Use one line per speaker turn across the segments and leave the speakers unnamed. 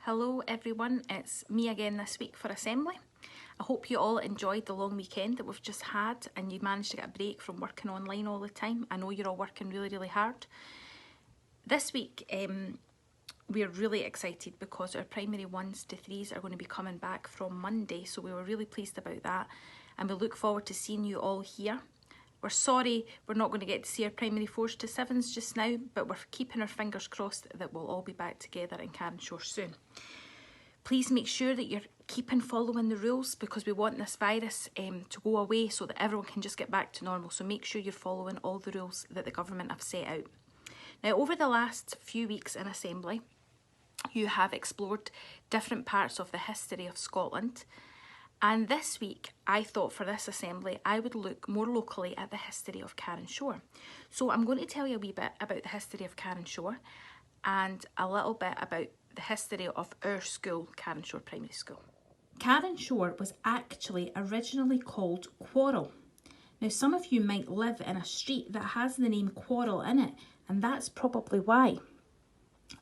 Hello everyone, it's me again this week for Assembly. I hope you all enjoyed the long weekend that we've just had and you managed to get a break from working online all the time. I know you're all working really hard. This week we're really excited because our primary 1s to 3s are going to be coming back from Monday, so we were really pleased about that and we look forward to seeing you all here. We're sorry we're not going to get to see our primary 4s to 7s just now, but we're keeping our fingers crossed that we'll all be back together in Cairnshore soon. Please make sure that you're following the rules because we want this virus to go away so that everyone can just get back to normal. So make sure you're following all the rules that the government have set out. Now, over the last few weeks in Assembly, you have explored different parts of the history of Scotland. And this week, I thought for this Assembly, I would look more locally at the history of Cairnshore. So I'm going to tell you a wee bit about the history of Cairnshore and a little bit about the history of our school, Cairnshore Primary School. Cairnshore was actually originally called Quarrel. Now, some of you might live in a street that has the name Quarrel in it, and that's probably why.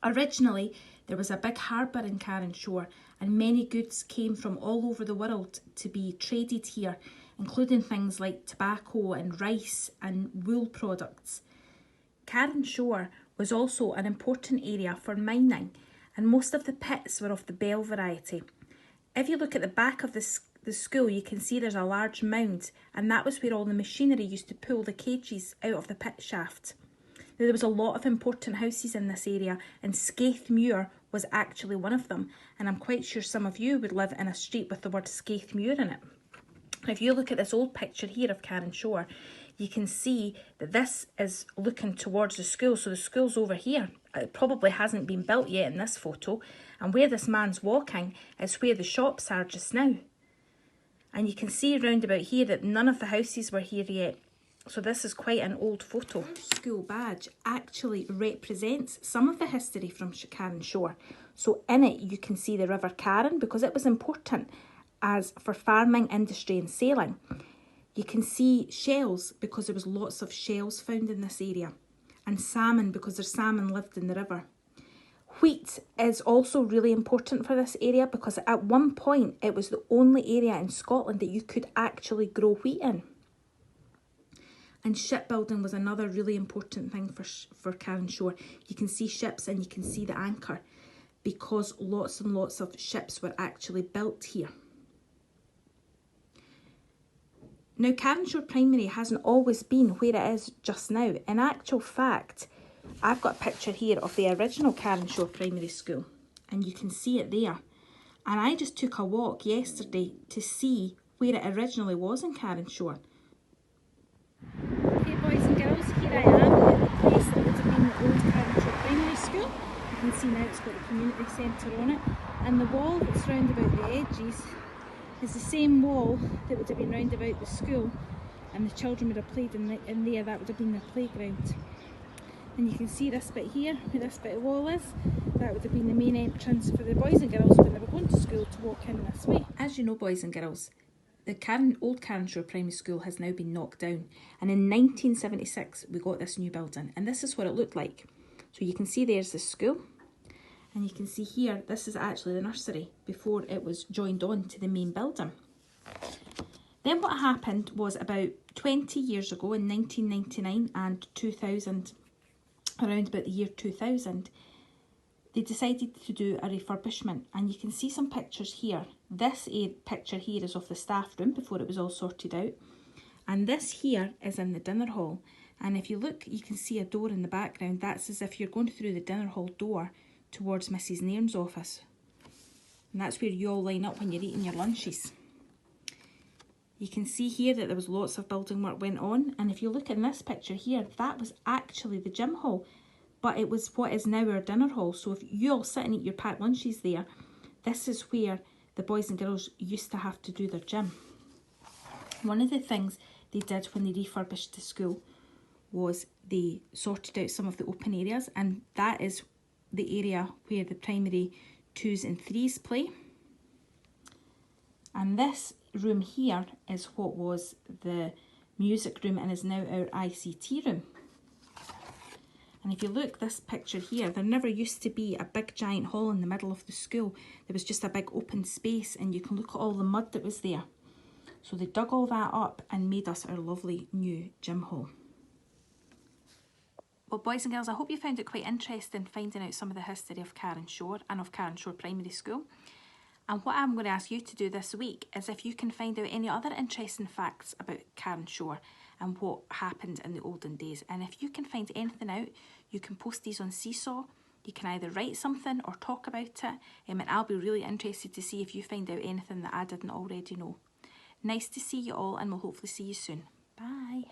Originally, there was a big harbour in Cairnshore and many goods came from all over the world to be traded here, including things like tobacco and rice and wool products. Cairnshore was also an important area for mining and most of the pits were of the bell variety. If you look at the back of the school, you can see there's a large mound and that was where all the machinery used to pull the cages out of the pit shaft. There was a lot of important houses in this area and Skaithmuir was actually one of them, and I'm quite sure some of you would live in a street with the word Skaithmuir in it. If you look at this old picture here of Cairnshore, you can see that this is looking towards the school, so the school's over here. It probably hasn't been built yet in this photo, and where this man's walking is where the shops are just now. And you can see round about here that none of the houses were here yet. So this is quite an old photo. Our school badge actually represents some of the history from Cairnshore. So in it you can see the River Carron because it was important as for farming, industry and sailing. You can see shells because there was lots of shells found in this area. And salmon because their salmon lived in the river. Wheat is also really important for this area because at one point it was the only area in Scotland that you could actually grow wheat in. And shipbuilding was another really important thing for Cairnshore. You can see ships and you can see the anchor because lots and lots of ships were actually built here. Now, Cairnshore Primary hasn't always been where it is just now. In actual fact, I've got a picture here of the original Cairnshore Primary School and you can see it there. And I just took a walk yesterday to see where it originally was in Cairnshore. Okay, boys and girls, here I am at the place that would have been the old Cairnshore Primary School. You can see now it's got the community centre on it, and the wall that's round about the edges is the same wall that would have been round about the school, and the children would have played in there. That would have been their playground. And you can see this bit here, where this bit of wall is, that would have been the main entrance for the boys and girls when they were going to school to walk in this way. As you know, boys and girls, the old Cairnshore Primary School has now been knocked down, and in 1976 we got this new building, and this is what it looked like. So you can see there's the school, and you can see here this is actually the nursery before it was joined on to the main building. Then what happened was about 20 years ago in 1999 and 2000, around about the year 2000, they decided to do a refurbishment, and you can see some pictures here. This picture here is of the staff room before it was all sorted out, and this here is in the dinner hall. And if you look, you can see a door in the background. That's as if you're going through the dinner hall door towards Mrs. Nairn's office, and that's where you all line up when you're eating your lunches. You can see here that there was lots of building work went on, and if you look in this picture here, that was actually the gym hall. But it was what is now our dinner hall. So if you all sit and eat your packed lunches there, this is where the boys and girls used to have to do their gym. One of the things they did when they refurbished the school was they sorted out some of the open areas, and that is the area where the primary 2s and 3s play. And this room here is what was the music room and is now our ICT room. And if you look, this picture here, there never used to be a big giant hall in the middle of the school. There was just a big open space, and you can look at all the mud that was there. So they dug all that up and made us our lovely new gym hall. Well, boys and girls, I hope you found it quite interesting finding out some of the history of Cairnshore and of Cairnshore Primary School. And what I'm going to ask you to do this week is if you can find out any other interesting facts about Cairnshore and what happened in the olden days. And if you can find anything out, you can post these on Seesaw. You can either write something or talk about it. And I'll be really interested to see if you find out anything that I didn't already know. Nice to see you all, and we'll hopefully see you soon. Bye.